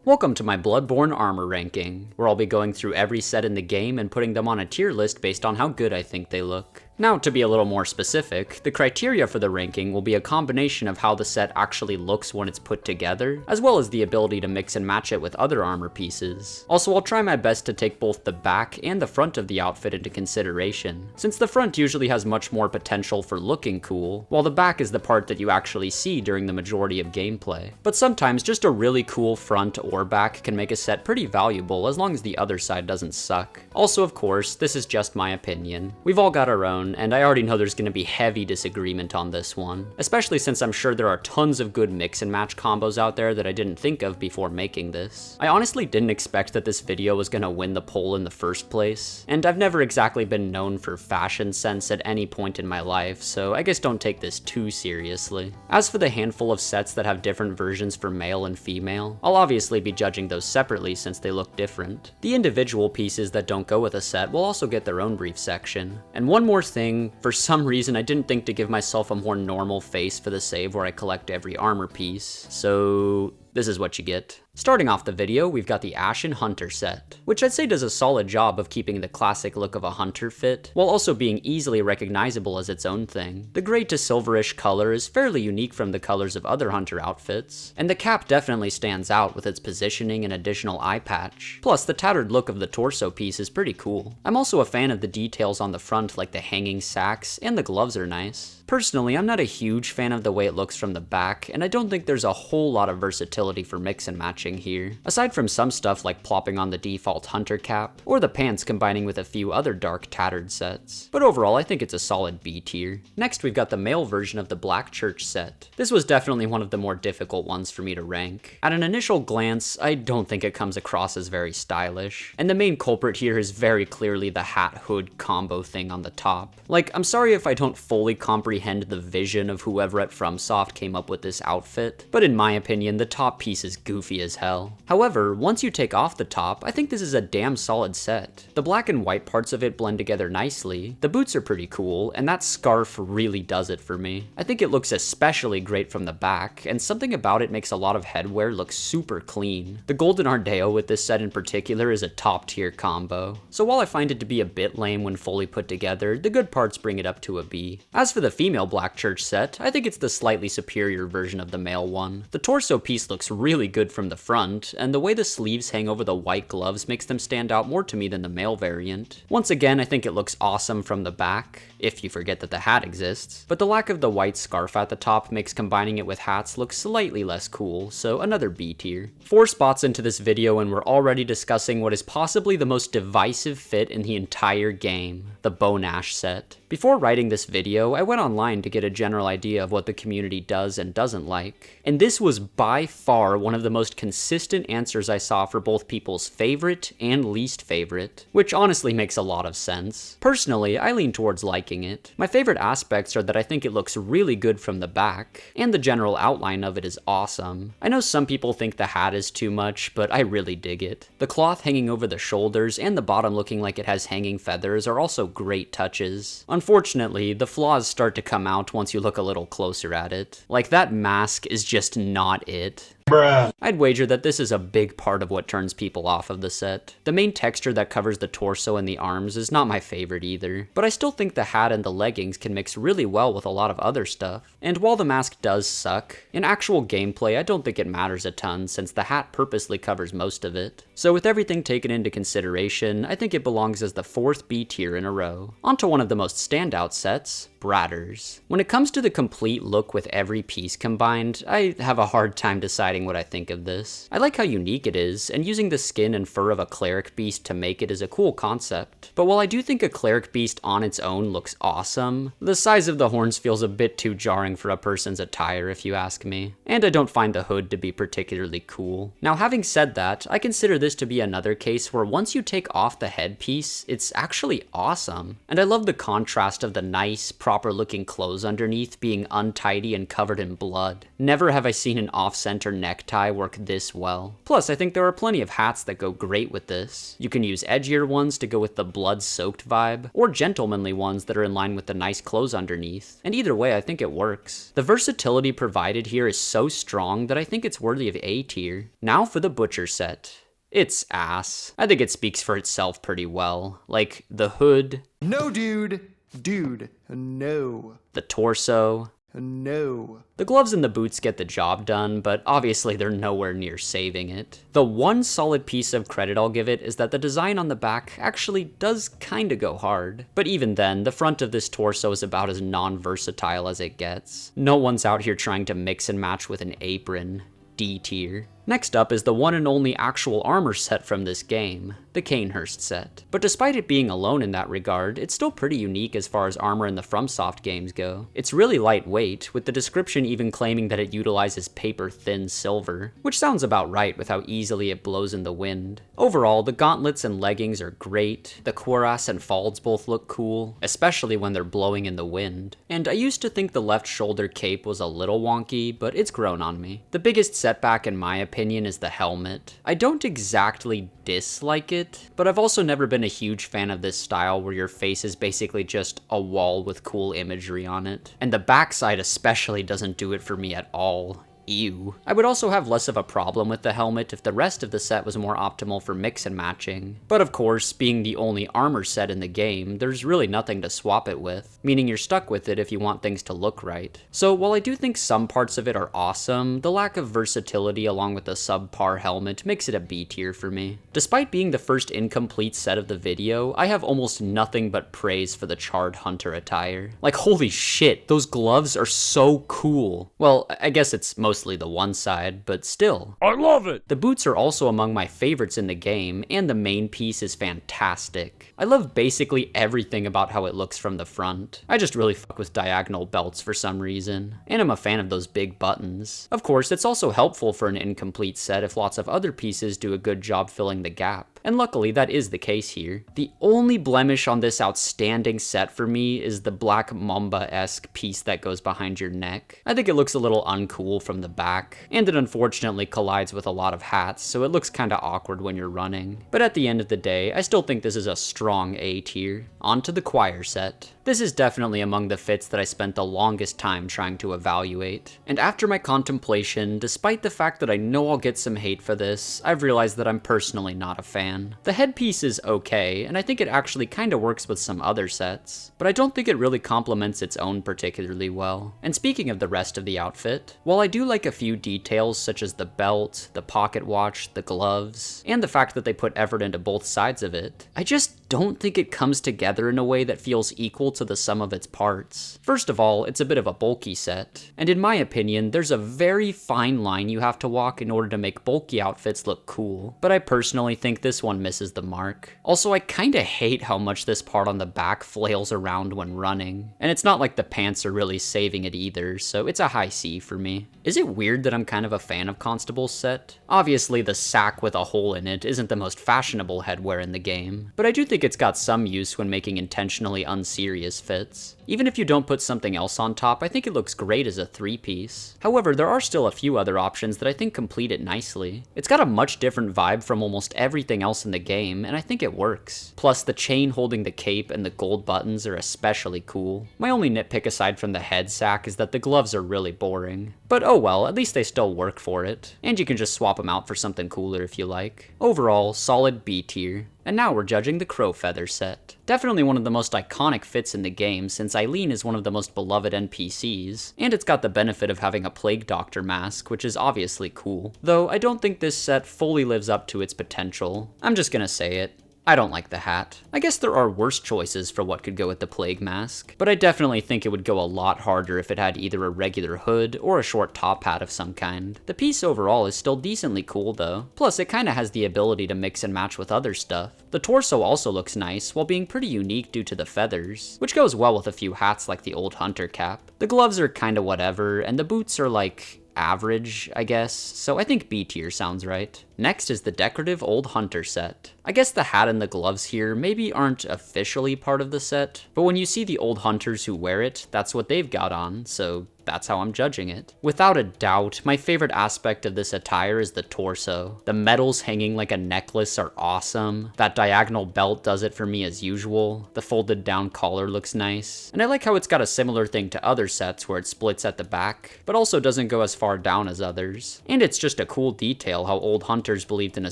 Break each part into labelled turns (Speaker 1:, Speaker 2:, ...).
Speaker 1: Welcome to my Bloodborne armor ranking, where I'll be going through every set in the game and putting them on a tier list based on how good I think they look. Now, to be a little more specific, the criteria for the ranking will be a combination of how the set actually looks when it's put together, as well as the ability to mix and match it with other armor pieces. Also, I'll try my best to take both the back and the front of the outfit into consideration, since the front usually has much more potential for looking cool, while the back is the part that you actually see during the majority of gameplay. But sometimes just a really cool front or back can make a set pretty valuable as long as the other side doesn't suck. Also, of course, this is just my opinion. We've all got our own, and I already know there's going to be heavy disagreement on this one, especially since I'm sure there are tons of good mix and match combos out there that I didn't think of before making this. I honestly didn't expect that this video was going to win the poll in the first place, and I've never exactly been known for fashion sense at any point in my life, so I guess don't take this too seriously. As for the handful of sets that have different versions for male and female, I'll obviously be judging those separately since they look different. The individual pieces that don't go with a set will also get their own brief section. And one more thing, for some reason I didn't think to give myself a more normal face for the save where I collect every armor piece, so this is what you get. Starting off the video, we've got the Ashen Hunter Set, which I'd say does a solid job of keeping the classic look of a hunter fit, while also being easily recognizable as its own thing. The gray to silverish color is fairly unique from the colors of other hunter outfits, and the cap definitely stands out with its positioning and additional eye patch. Plus, the tattered look of the torso piece is pretty cool. I'm also a fan of the details on the front, like the hanging sacks, and the gloves are nice. Personally, I'm not a huge fan of the way it looks from the back, and I don't think there's a whole lot of versatility for mix and matching here, aside from some stuff like plopping on the default hunter cap, or the pants combining with a few other dark tattered sets. But overall, I think it's a solid B tier. Next, we've got the male version of the Black Church set. This was definitely one of the more difficult ones for me to rank. At an initial glance, I don't think it comes across as very stylish, and the main culprit here is very clearly the hat-hood combo thing on the top. Like, I'm sorry if I don't fully comprehend the vision of whoever at FromSoft came up with this outfit, but in my opinion, the top piece is goofy as hell. However, once you take off the top, I think this is a damn solid set. The black and white parts of it blend together nicely, the boots are pretty cool, and that scarf really does it for me. I think it looks especially great from the back, and something about it makes a lot of headwear look super clean. The golden ardeo with this set in particular is a top tier combo, so while I find it to be a bit lame when fully put together, the good parts bring it up to a B. As for the female Black Church set, I think it's the slightly superior version of the male one. The torso piece looks really good from the front, and the way the sleeves hang over the white gloves makes them stand out more to me than the male variant. Once again, I think it looks awesome from the back, if you forget that the hat exists, but the lack of the white scarf at the top makes combining it with hats look slightly less cool, so another B tier. 4 spots into this video and we're already discussing what is possibly the most divisive fit in the entire game, the Bonash set. Before writing this video, I went online to get a general idea of what the community does and doesn't like, and this was by far one of the most consistent answers I saw for both people's favorite and least favorite, which honestly makes a lot of sense. Personally, I lean towards liking it. My favorite aspects are that I think it looks really good from the back, and the general outline of it is awesome. I know some people think the hat is too much, but I really dig it. The cloth hanging over the shoulders and the bottom looking like it has hanging feathers are also great touches. Unfortunately, the flaws start to come out once you look a little closer at it. Like, that mask is just not it. Bruh. I'd wager that this is a big part of what turns people off of the set. The main texture that covers the torso and the arms is not my favorite either, but I still think the hat and the leggings can mix really well with a lot of other stuff. And while the mask does suck, in actual gameplay I don't think it matters a ton since the hat purposely covers most of it. So with everything taken into consideration, I think it belongs as the 4th B tier in a row. Onto one of the most standout sets, Brador's. When it comes to the complete look with every piece combined, I have a hard time deciding what I think of this. I like how unique it is, and using the skin and fur of a cleric beast to make it is a cool concept. But while I do think a cleric beast on its own looks awesome, the size of the horns feels a bit too jarring for a person's attire if you ask me. And I don't find the hood to be particularly cool. Now, having said that, I consider this to be another case where once you take off the headpiece, it's actually awesome. And I love the contrast of the nice, proper looking clothes underneath being untidy and covered in blood. Never have I seen an off-center neck necktie work this well. Plus, I think there are plenty of hats that go great with this. You can use edgier ones to go with the blood-soaked vibe, or gentlemanly ones that are in line with the nice clothes underneath. And either way, I think it works. The versatility provided here is so strong that I think it's worthy of A tier. Now for the Butcher Set. It's ass. I think it speaks for itself pretty well. Like, the hood.
Speaker 2: No, dude. Dude, no.
Speaker 1: The torso.
Speaker 2: No.
Speaker 1: The gloves and the boots get the job done, but obviously they're nowhere near saving it. The one solid piece of credit I'll give it is that the design on the back actually does kinda go hard. But even then, the front of this torso is about as non-versatile as it gets. No one's out here trying to mix and match with an apron. D tier. Next up is the one and only actual armor set from this game, the Cainhurst Set. But despite it being alone in that regard, it's still pretty unique as far as armor in the FromSoft games go. It's really lightweight, with the description even claiming that it utilizes paper-thin silver, which sounds about right with how easily it blows in the wind. Overall, the gauntlets and leggings are great, the cuirass and falds both look cool, especially when they're blowing in the wind. And I used to think the left shoulder cape was a little wonky, but it's grown on me. The biggest setback in my opinion is the helmet. I don't exactly dislike it, but I've also never been a huge fan of this style where your face is basically just a wall with cool imagery on it. And the backside especially doesn't do it for me at all. Ew. I would also have less of a problem with the helmet if the rest of the set was more optimal for mix and matching. But of course, being the only armor set in the game, there's really nothing to swap it with, meaning you're stuck with it if you want things to look right. So while I do think some parts of it are awesome, the lack of versatility along with the subpar helmet makes it a B tier for me. Despite being the first incomplete set of the video, I have almost nothing but praise for the Charred Hunter attire. Like, holy shit, those gloves are so cool. Well, I guess it's mostly the one side, but still.
Speaker 3: I love it!
Speaker 1: The boots are also among my favorites in the game, and the main piece is fantastic. I love basically everything about how it looks from the front. I just really fuck with diagonal belts for some reason, and I'm a fan of those big buttons. Of course, it's also helpful for an incomplete set if lots of other pieces do a good job filling the gap. And luckily, that is the case here. The only blemish on this outstanding set for me is the black Mamba-esque piece that goes behind your neck. I think it looks a little uncool from the back, and it unfortunately collides with a lot of hats, so it looks kinda awkward when you're running. But at the end of the day, I still think this is a strong A tier. On to the Choir Set. This is definitely among the fits that I spent the longest time trying to evaluate. And after my contemplation, despite the fact that I know I'll get some hate for this, I've realized that I'm personally not a fan. The headpiece is okay, and I think it actually kinda works with some other sets, but I don't think it really complements its own particularly well. And speaking of the rest of the outfit, while I do like a few details such as the belt, the pocket watch, the gloves, and the fact that they put effort into both sides of it, I just don't think it comes together in a way that feels equal to the sum of its parts. First of all, it's a bit of a bulky set, and in my opinion, there's a very fine line you have to walk in order to make bulky outfits look cool, but I personally think this one misses the mark. Also, I kinda hate how much this part on the back flails around when running, and it's not like the pants are really saving it either, so it's a high C for me. Is it weird that I'm kind of a fan of Constable's set? Obviously, the sack with a hole in it isn't the most fashionable headwear in the game, but I do think it's got some use when making intentionally unserious fits. Even if you don't put something else on top, I think it looks great as a three-piece. However, there are still a few other options that I think complete it nicely. It's got a much different vibe from almost everything else in the game, and I think it works. Plus, the chain holding the cape and the gold buttons are especially cool. My only nitpick aside from the head sack is that the gloves are really boring. But oh well, at least they still work for it. And you can just swap them out for something cooler if you like. Overall, solid B tier. And now we're judging the Crow Feather Set. Definitely one of the most iconic fits in the game since Eileen is one of the most beloved NPCs, and it's got the benefit of having a Plague Doctor mask, which is obviously cool. Though I don't think this set fully lives up to its potential. I'm just gonna say it. I don't like the hat. I guess there are worse choices for what could go with the Plague Mask, but I definitely think it would go a lot harder if it had either a regular hood or a short top hat of some kind. The piece overall is still decently cool though, plus it kinda has the ability to mix and match with other stuff. The torso also looks nice, while being pretty unique due to the feathers, which goes well with a few hats like the old hunter cap. The gloves are kinda whatever, and the boots are like average, I guess, so I think B tier sounds right. Next is the Decorative Old Hunter Set. I guess the hat and the gloves here maybe aren't officially part of the set, but when you see the old hunters who wear it, that's what they've got on, so that's how I'm judging it. Without a doubt, my favorite aspect of this attire is the torso. The medals hanging like a necklace are awesome. That diagonal belt does it for me as usual. The folded down collar looks nice. And I like how it's got a similar thing to other sets where it splits at the back, but also doesn't go as far down as others. And it's just a cool detail how old hunters believed in a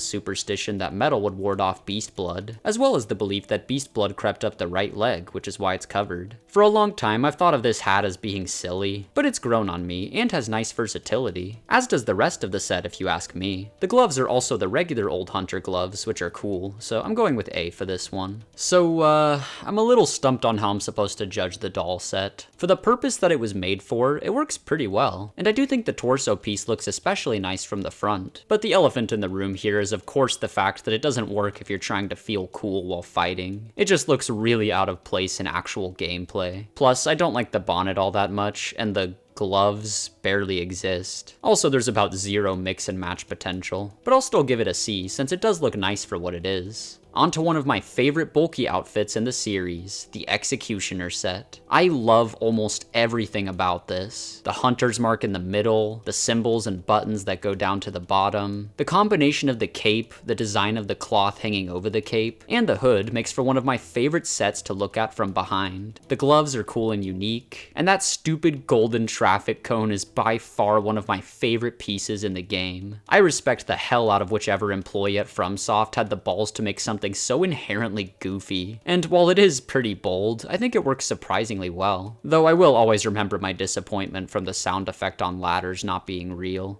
Speaker 1: superstition that metal would ward off beast blood, as well as the belief that beast blood crept up the right leg, which is why it's covered. For a long time, I've thought of this hat as being silly, but it's grown on me and has nice versatility, as does the rest of the set if you ask me. The gloves are also the regular old hunter gloves, which are cool, so I'm going with A for this one. So, I'm a little stumped on how I'm supposed to judge the doll set. For the purpose that it was made for, it works pretty well, and I do think the torso piece looks especially nice from the front. But the elephant in the room here is of course the fact that it doesn't work if you're trying to feel cool while fighting. It just looks really out of place in actual gameplay. Plus, I don't like the bonnet all that much, and the gloves barely exist. Also, there's about zero mix and match potential, but I'll still give it a C since it does look nice for what it is. On to one of my favorite bulky outfits in the series, the Executioner Set. I love almost everything about this. The hunter's mark in the middle, the symbols and buttons that go down to the bottom, the combination of the cape, the design of the cloth hanging over the cape, and the hood makes for one of my favorite sets to look at from behind. The gloves are cool and unique, and that stupid golden traffic cone is by far one of my favorite pieces in the game. I respect the hell out of whichever employee at FromSoft had the balls to make something so inherently goofy, and while it is pretty bold, I think it works surprisingly well. Though I will always remember my disappointment from the sound effect on ladders not being real.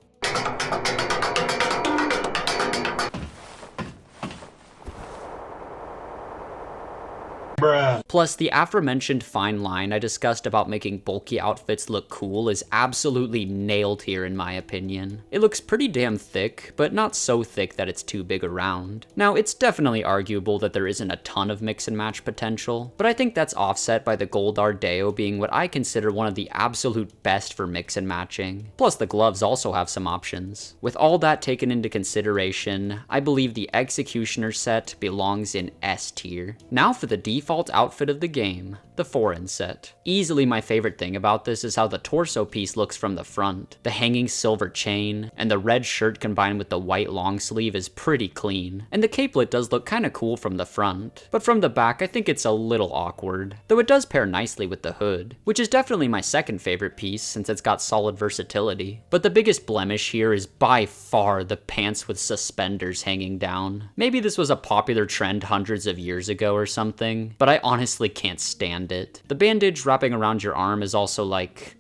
Speaker 1: Plus, the aforementioned fine line I discussed about making bulky outfits look cool is absolutely nailed here in my opinion. It looks pretty damn thick, but not so thick that it's too big around. Now, it's definitely arguable that there isn't a ton of mix and match potential, but I think that's offset by the gold Ardeo being what I consider one of the absolute best for mix and matching. Plus, the gloves also have some options. With all that taken into consideration, I believe the Executioner Set belongs in S tier. Now for the default outfit of the game, the Foreign Set. Easily my favorite thing about this is how the torso piece looks from the front. The hanging silver chain, and the red shirt combined with the white long sleeve is pretty clean. And the capelet does look kinda cool from the front, but from the back I think it's a little awkward, though it does pair nicely with the hood, which is definitely my second favorite piece since it's got solid versatility. But the biggest blemish here is by far the pants with suspenders hanging down. Maybe this was a popular trend hundreds of years ago or something, but I honestly can't stand it. The bandage wrapping around your arm is also like,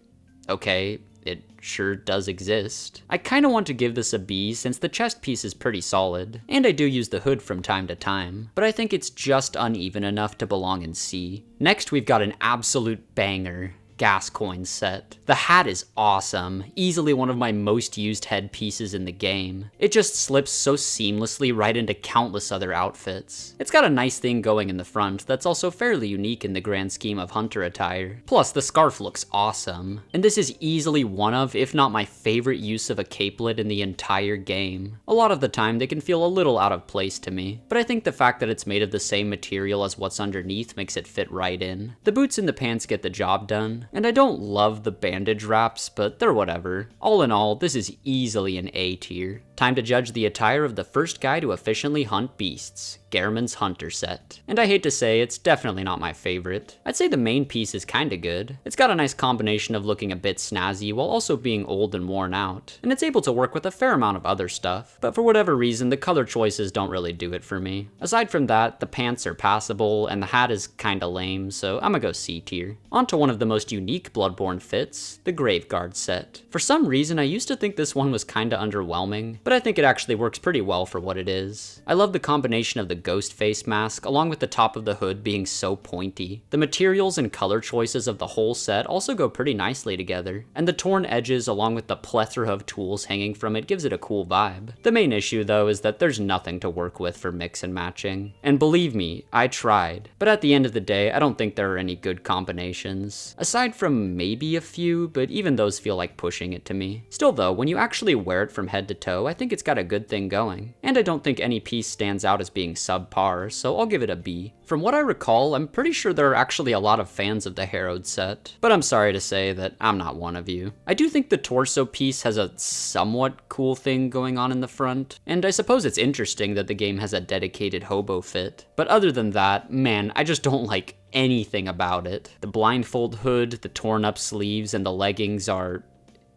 Speaker 1: okay, it sure does exist. I kinda want to give this a B since the chest piece is pretty solid, and I do use the hood from time to time, but I think it's just uneven enough to belong in C. Next we've got an absolute banger. Gascoigne Set. The hat is awesome, easily one of my most used headpieces in the game. It just slips so seamlessly right into countless other outfits. It's got a nice thing going in the front that's also fairly unique in the grand scheme of hunter attire. Plus, the scarf looks awesome, and this is easily one of, if not my favorite use of a capelet in the entire game. A lot of the time they can feel a little out of place to me, but I think the fact that it's made of the same material as what's underneath makes it fit right in. The boots and the pants get the job done, and I don't love the bandage wraps, but they're whatever. All in all, this is easily an A tier. Time to judge the attire of the first guy to efficiently hunt beasts, Gherman's Hunter Set. And I hate to say, it's definitely not my favorite. I'd say the main piece is kinda good. It's got a nice combination of looking a bit snazzy while also being old and worn out, and it's able to work with a fair amount of other stuff, but for whatever reason, the color choices don't really do it for me. Aside from that, the pants are passable, and the hat is kinda lame, so I'ma go C tier. On to one of the most unique Bloodborne fits, the Graveguard Set. For some reason, I used to think this one was kinda underwhelming, but I think it actually works pretty well for what it is. I love the combination of the ghost face mask, along with the top of the hood being so pointy. The materials and color choices of the whole set also go pretty nicely together, and the torn edges along with the plethora of tools hanging from it gives it a cool vibe. The main issue though is that there's nothing to work with for mix and matching. And believe me, I tried, but at the end of the day, I don't think there are any good combinations. Aside from maybe a few, but even those feel like pushing it to me. Still though, when you actually wear it from head to toe, I think think it's got a good thing going. And I don't think any piece stands out as being subpar, so I'll give it a B. From what I recall, I'm pretty sure there are actually a lot of fans of the Harrowed Set, but I'm sorry to say that I'm not one of you. I do think the torso piece has a somewhat cool thing going on in the front, and I suppose it's interesting that the game has a dedicated hobo fit. But other than that, man, I just don't like anything about it. The blindfold hood, the torn up sleeves, and the leggings are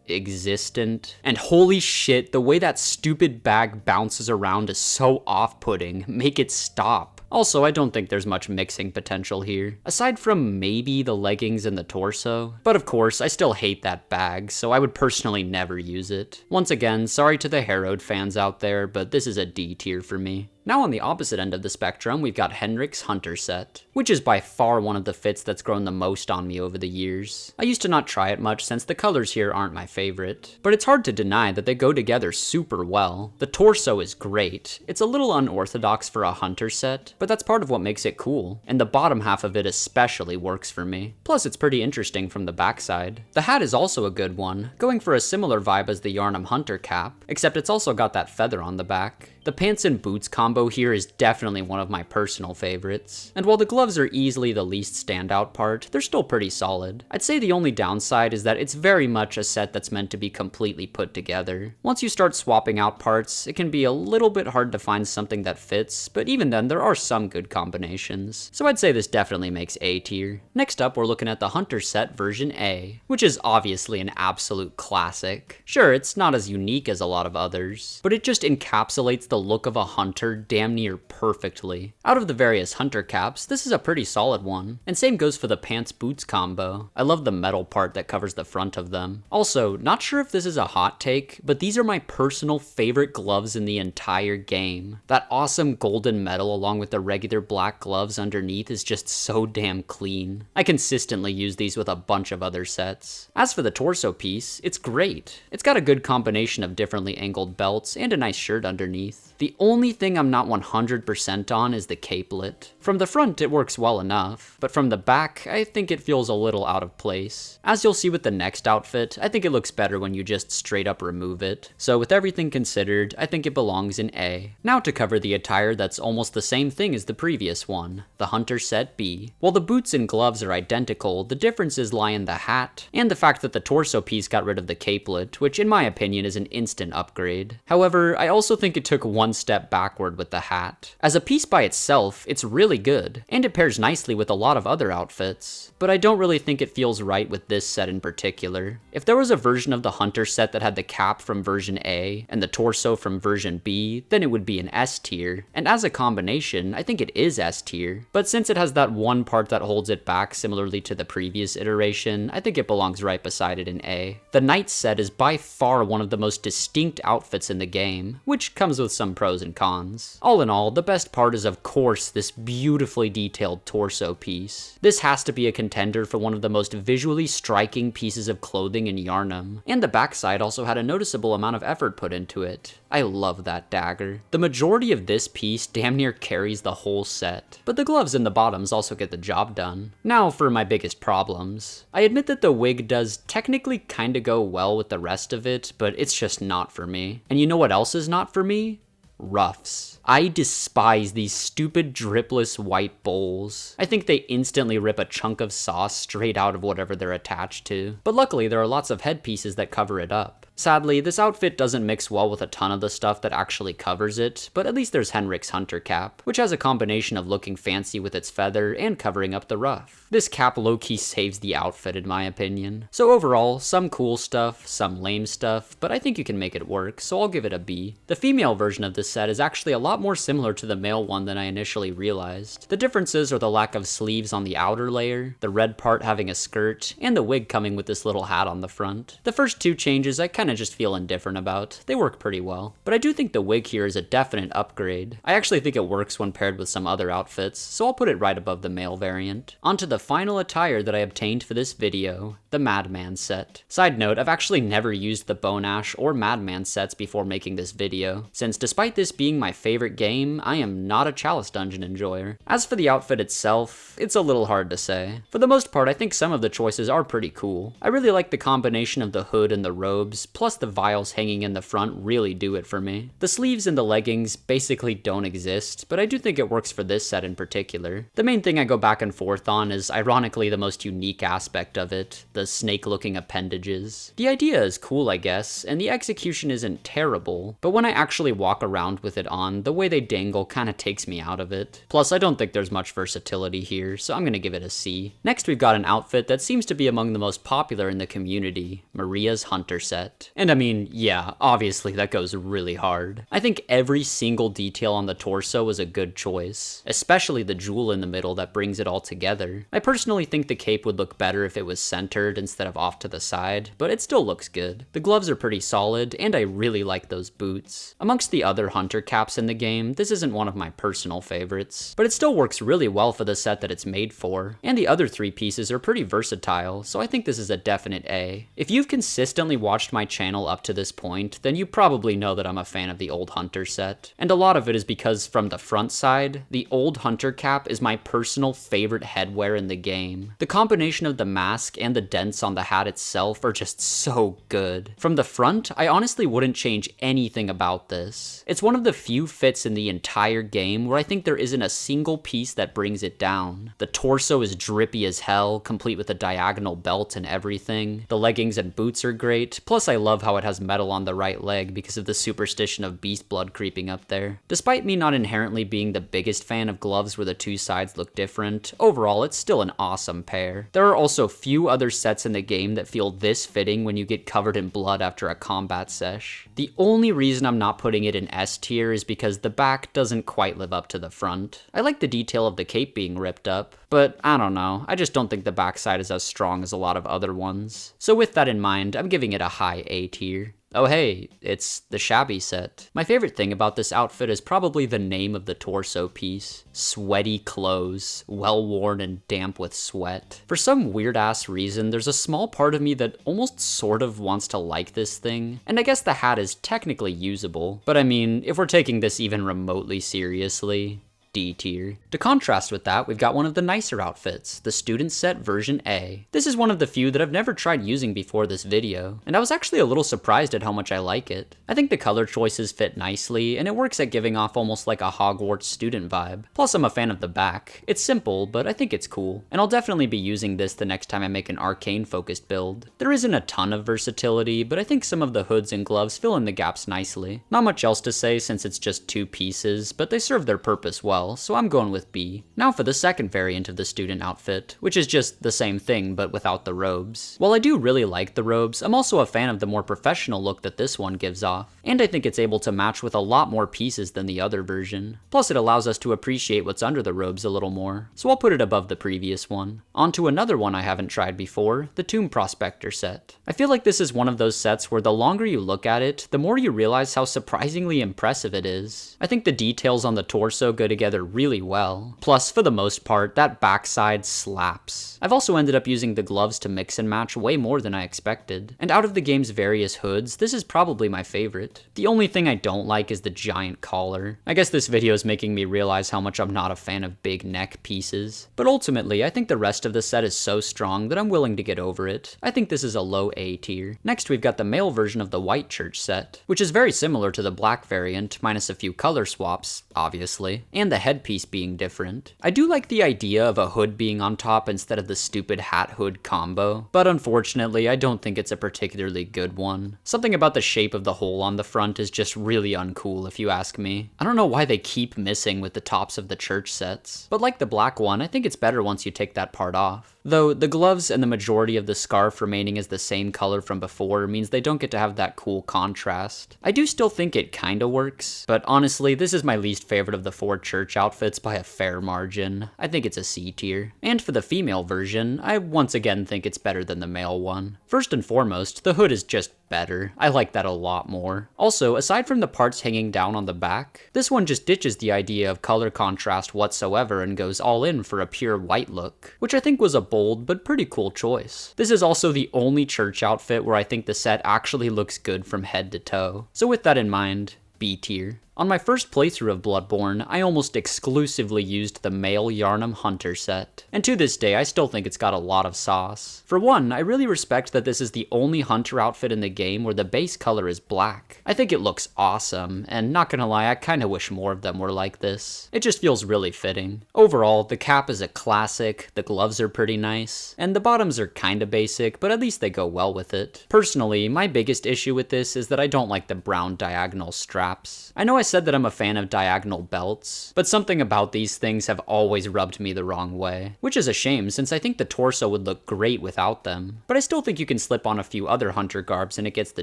Speaker 1: existent. And holy shit, the way that stupid bag bounces around is so off-putting. Make it stop. Also, I don't think there's much mixing potential here, aside from maybe the leggings and the torso. But of course, I still hate that bag, so I would personally never use it. Once again, sorry to the Harrowed fans out there, but this is a D tier for me. Now on the opposite end of the spectrum, we've got Henryk's Hunter Set, which is by far one of the fits that's grown the most on me over the years. I used to not try it much since the colors here aren't my favorite, but it's hard to deny that they go together super well. The torso is great. It's a little unorthodox for a Hunter set, but that's part of what makes it cool, and the bottom half of it especially works for me. Plus it's pretty interesting from the backside. The hat is also a good one, going for a similar vibe as the Yharnam Hunter cap, except it's also got that feather on the back. The pants and boots combo here is definitely one of my personal favorites. And while the gloves are easily the least standout part, they're still pretty solid. I'd say the only downside is that it's very much a set that's meant to be completely put together. Once you start swapping out parts, it can be a little bit hard to find something that fits, but even then there are some good combinations. So I'd say this definitely makes A tier. Next up, we're looking at the Hunter Set version A, which is obviously an absolute classic. Sure, it's not as unique as a lot of others, but it just encapsulates the look of a hunter damn near perfectly. Out of the various hunter caps, this is a pretty solid one. And same goes for the pants boots combo. I love the metal part that covers the front of them. Also, not sure if this is a hot take, but these are my personal favorite gloves in the entire game. That awesome golden metal along with the regular black gloves underneath is just so damn clean. I consistently use these with a bunch of other sets. As for the torso piece, it's great. It's got a good combination of differently angled belts and a nice shirt underneath. The only thing I'm not 100% on is the capelet. From the front, it works well enough, but from the back, I think it feels a little out of place. As you'll see with the next outfit, I think it looks better when you just straight up remove it. So with everything considered, I think it belongs in A. Now to cover the attire that's almost the same thing as the previous one, the Hunter Set B. While the boots and gloves are identical, the differences lie in the hat, and the fact that the torso piece got rid of the capelet, which in my opinion is an instant upgrade. However, I also think it took one step backward with the hat. As a piece by itself, it's really good, and it pairs nicely with a lot of other outfits, but I don't really think it feels right with this set in particular. If there was a version of the Hunter Set that had the cap from version A and the torso from version B, then it would be an S tier, and as a combination, I think it is S tier, but since it has that one part that holds it back similarly to the previous iteration, I think it belongs right beside it in A. The Knight set is by far one of the most distinct outfits in the game, which comes with some pros and cons. All in all, the best part is of course this beautifully detailed torso piece. This has to be a contender for one of the most visually striking pieces of clothing in Yharnam, and the backside also had a noticeable amount of effort put into it. I love that dagger. The majority of this piece damn near carries the whole set, but the gloves and the bottoms also get the job done. Now for my biggest problems. I admit that the wig does technically kinda go well with the rest of it, but it's just not for me. And you know what else is not for me? Ruffs. I despise these stupid dripless white bowls. I think they instantly rip a chunk of sauce straight out of whatever they're attached to. But luckily there are lots of headpieces that cover it up. Sadly, this outfit doesn't mix well with a ton of the stuff that actually covers it, but at least there's Henryk's Hunter cap, which has a combination of looking fancy with its feather and covering up the ruff. This cap low-key saves the outfit in my opinion. So overall, some cool stuff, some lame stuff, but I think you can make it work, so I'll give it a B. The female version of this set is actually a lot more similar to the male one than I initially realized. The differences are the lack of sleeves on the outer layer, the red part having a skirt, and the wig coming with this little hat on the front. The first two changes I kinda just feel indifferent about. They work pretty well. But I do think the wig here is a definite upgrade. I actually think it works when paired with some other outfits, so I'll put it right above the male variant. Onto the final attire that I obtained for this video, the Madman Set. Side note, I've actually never used the Bone Ash or Madman sets before making this video, since despite this being my favorite game, I am not a Chalice Dungeon enjoyer. As for the outfit itself, it's a little hard to say. For the most part, I think some of the choices are pretty cool. I really like the combination of the hood and the robes, plus the vials hanging in the front really do it for me. The sleeves and the leggings basically don't exist, but I do think it works for this set in particular. The main thing I go back and forth on is ironically the most unique aspect of it, the snake-looking appendages. The idea is cool, I guess, and the execution isn't terrible, but when I actually walk around with it on, the way they dangle kinda takes me out of it. Plus, I don't think there's much versatility here, so I'm gonna give it a C. Next, we've got an outfit that seems to be among the most popular in the community, Maria's Hunter Set. And I mean, yeah, obviously that goes really hard. I think every single detail on the torso is a good choice, especially the jewel in the middle that brings it all together. I personally think the cape would look better if it was centered instead of off to the side, but it still looks good. The gloves are pretty solid, and I really like those boots. Amongst the other hunter caps in the game, this isn't one of my personal favorites, but it still works really well for the set that it's made for, and the other three pieces are pretty versatile, so I think this is a definite A. If you've consistently watched my channel up to this point, then you probably know that I'm a fan of the Old Hunter Set, and a lot of it is because from the front side, the Old Hunter cap is my personal favorite headwear in the game. The combination of the mask and the dents on the hat itself are just so good. From the front, I honestly wouldn't change anything about this. It's one of the few fits in the entire game where I think there isn't a single piece that brings it down. The torso is drippy as hell, complete with a diagonal belt and everything. The leggings and boots are great, plus I love how it has metal on the right leg because of the superstition of beast blood creeping up there. Despite me not inherently being the biggest fan of gloves where the two sides look different, overall it's still an awesome pair. There are also few other sets in the game that feel this fitting when you get covered in blood after a combat sesh. The only reason I'm not putting it in S tier is because the back doesn't quite live up to the front. I like the detail of the cape being ripped up, but I don't know, I just don't think the backside is as strong as a lot of other ones. So with that in mind, I'm giving it a high A tier. Oh hey, it's the Shabby Set. My favorite thing about this outfit is probably the name of the torso piece. Sweaty clothes, well worn and damp with sweat. For some weird ass reason, there's a small part of me that almost sort of wants to like this thing, and I guess the hat is technically usable, but I mean, if we're taking this even remotely seriously, D tier. To contrast with that, we've got one of the nicer outfits, the Student Set version A. This is one of the few that I've never tried using before this video, and I was actually a little surprised at how much I like it. I think the color choices fit nicely, and it works at giving off almost like a Hogwarts student vibe. Plus I'm a fan of the back. It's simple, but I think it's cool, and I'll definitely be using this the next time I make an arcane focused build. There isn't a ton of versatility, but I think some of the hoods and gloves fill in the gaps nicely. Not much else to say since it's just two pieces, but they serve their purpose well, so I'm going with B. Now for the second variant of the student outfit, which is just the same thing but without the robes. While I do really like the robes, I'm also a fan of the more professional look that this one gives off, and I think it's able to match with a lot more pieces than the other version. Plus it allows us to appreciate what's under the robes a little more, so I'll put it above the previous one. On to another one I haven't tried before, the Tomb Prospector Set. I feel like this is one of those sets where the longer you look at it, the more you realize how surprisingly impressive it is. I think the details on the torso go together really well. Plus, for the most part, that backside slaps. I've also ended up using the gloves to mix and match way more than I expected. And out of the game's various hoods, this is probably my favorite. The only thing I don't like is the giant collar. I guess this video is making me realize how much I'm not a fan of big neck pieces. But ultimately, I think the rest of the set is so strong that I'm willing to get over it. I think this is a low A tier. Next, we've got the male version of the White Church Set, which is very similar to the black variant, minus a few color swaps, obviously, and the headpiece being different. I do like the idea of a hood being on top instead of the stupid hat-hood combo, but unfortunately I don't think it's a particularly good one. Something about the shape of the hole on the front is just really uncool if you ask me. I don't know why they keep missing with the tops of the church sets, but like the black one, I think it's better once you take that part off. Though the gloves and the majority of the scarf remaining as the same color from before means they don't get to have that cool contrast. I do still think it kinda works, but honestly this is my least favorite of the four church outfits by a fair margin. I think it's a C tier. And for the female version, I once again think it's better than the male one. First and foremost, the hood is just better. I like that a lot more. Also, aside from the parts hanging down on the back, this one just ditches the idea of color contrast whatsoever and goes all in for a pure white look, which I think was a bold but pretty cool choice. This is also the only church outfit where I think the set actually looks good from head to toe. So with that in mind, B tier. On my first playthrough of Bloodborne, I almost exclusively used the male Yharnam Hunter Set, and to this day I still think it's got a lot of sauce. For one, I really respect that this is the only hunter outfit in the game where the base color is black. I think it looks awesome, and not gonna lie, I kinda wish more of them were like this. It just feels really fitting. Overall, the cap is a classic, the gloves are pretty nice, and the bottoms are kinda basic, but at least they go well with it. Personally, my biggest issue with this is that I don't like the brown diagonal straps. I know I said that I'm a fan of diagonal belts, but something about these things have always rubbed me the wrong way, which is a shame since I think the torso would look great without them, but I still think you can slip on a few other hunter garbs and it gets the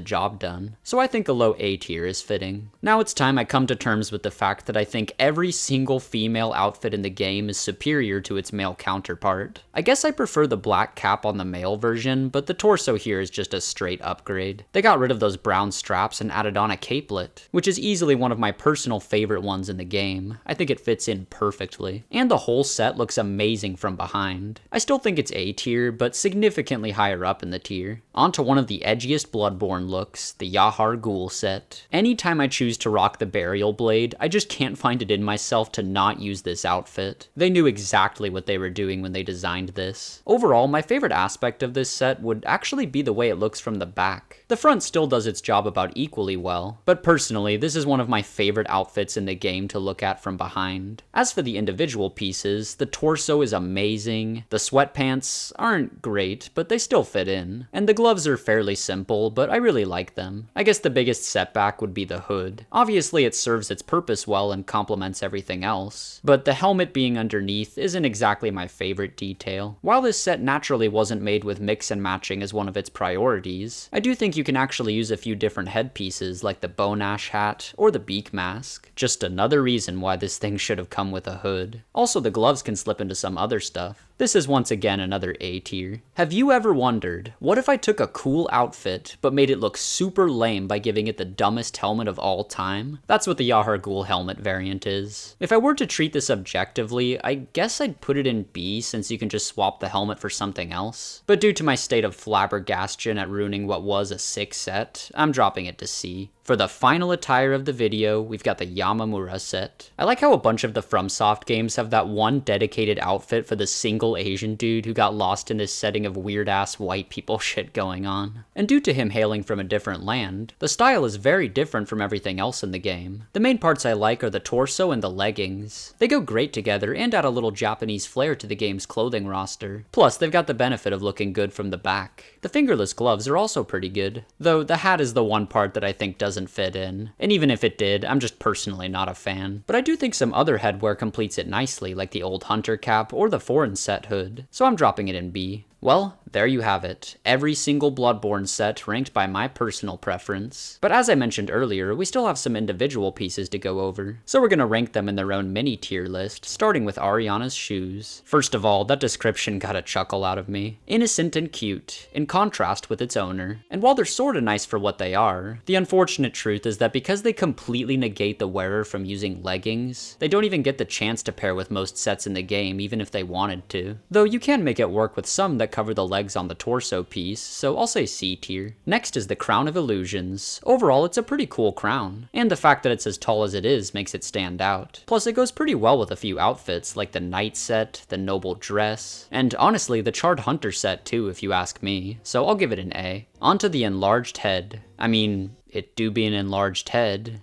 Speaker 1: job done, so I think a low A tier is fitting. Now it's time I come to terms with the fact that I think every single female outfit in the game is superior to its male counterpart. I guess I prefer the black cap on the male version, but the torso here is just a straight upgrade. They got rid of those brown straps and added on a capelet, which is easily one of my personal favorite ones in the game. I think it fits in perfectly. And the whole set looks amazing from behind. I still think it's A tier, but significantly higher up in the tier. On to one of the edgiest Bloodborne looks, the Yahar'Gul Set. Anytime I choose to rock the burial blade, I just can't find it in myself to not use this outfit. They knew exactly what they were doing when they designed this. Overall, my favorite aspect of this set would actually be the way it looks from the back. The front still does its job about equally well, but personally, this is one of my favorite outfits in the game to look at from behind. As for the individual pieces, the torso is amazing, the sweatpants aren't great, but they still fit in, and the gloves are fairly simple, but I really like them. I guess the biggest setback would be the hood. Obviously it serves its purpose well and complements everything else, but the helmet being underneath isn't exactly my favorite detail. While this set naturally wasn't made with mix and matching as one of its priorities, I do think you can actually use a few different headpieces like the bone ash hat or the beak mask. Just another reason why this thing should have come with a hood. Also, the gloves can slip into some other stuff. This is once again another A tier. Have you ever wondered, what if I took a cool outfit but made it look super lame by giving it the dumbest helmet of all time? That's what the Yahar'Gul helmet variant is. If I were to treat this objectively, I guess I'd put it in B since you can just swap the helmet for something else. But due to my state of flabbergastion at ruining what was a sick set, I'm dropping it to C. For the final attire of the video, we've got the Yamamura Set. I like how a bunch of the FromSoft games have that one dedicated outfit for the single Asian dude who got lost in this setting of weird-ass white people shit going on. And due to him hailing from a different land, the style is very different from everything else in the game. The main parts I like are the torso and the leggings. They go great together and add a little Japanese flair to the game's clothing roster. Plus, they've got the benefit of looking good from the back. The fingerless gloves are also pretty good, though the hat is the one part that I think doesn't fit in. And even if it did, I'm just personally not a fan. But I do think some other headwear completes it nicely, like the old hunter cap or the foreign set hood, so I'm dropping it in B. Well, there you have it. Every single Bloodborne set ranked by my personal preference. But as I mentioned earlier, we still have some individual pieces to go over, so we're gonna rank them in their own mini tier list, starting with Arianna's shoes. First of all, that description got a chuckle out of me. Innocent and cute, in contrast with its owner. And while they're sorta nice for what they are, the unfortunate truth is that because they completely negate the wearer from using leggings, they don't even get the chance to pair with most sets in the game, even if they wanted to. Though you can make it work with some that cover the legs on the torso piece, so I'll say C tier. Next is the Crown of Illusions. Overall, it's a pretty cool crown, and the fact that it's as tall as it is makes it stand out. Plus, it goes pretty well with a few outfits, like the Knight Set, the Noble Dress, and honestly, the Charred Hunter Set too, if you ask me, so I'll give it an A. On to the Enlarged Head. I mean, it do be an enlarged head.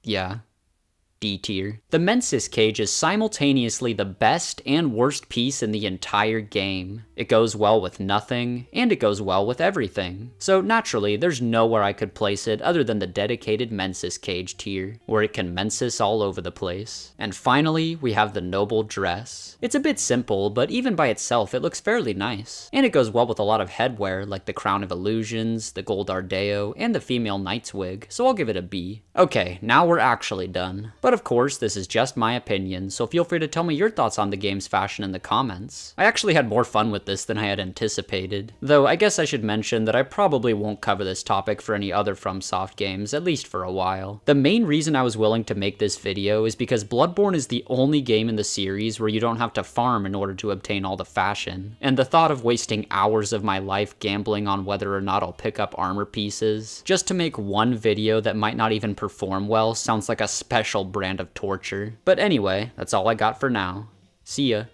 Speaker 1: Yeah. D tier. The Mensis Cage is simultaneously the best and worst piece in the entire game. It goes well with nothing, and it goes well with everything. So naturally, there's nowhere I could place it other than the dedicated Mensis Cage tier, where it can Mensis all over the place. And finally, we have the Noble Dress. It's a bit simple, but even by itself, it looks fairly nice. And it goes well with a lot of headwear, like the Crown of Illusions, the Gold Ardeo, and the female Knight's wig, so I'll give it a B. Okay, now we're actually done. But But of course, this is just my opinion, so feel free to tell me your thoughts on the game's fashion in the comments. I actually had more fun with this than I had anticipated, though I guess I should mention that I probably won't cover this topic for any other FromSoft games, at least for a while. The main reason I was willing to make this video is because Bloodborne is the only game in the series where you don't have to farm in order to obtain all the fashion, and the thought of wasting hours of my life gambling on whether or not I'll pick up armor pieces just to make one video that might not even perform well sounds like a special brand of torture. But anyway, that's all I got for now. See ya.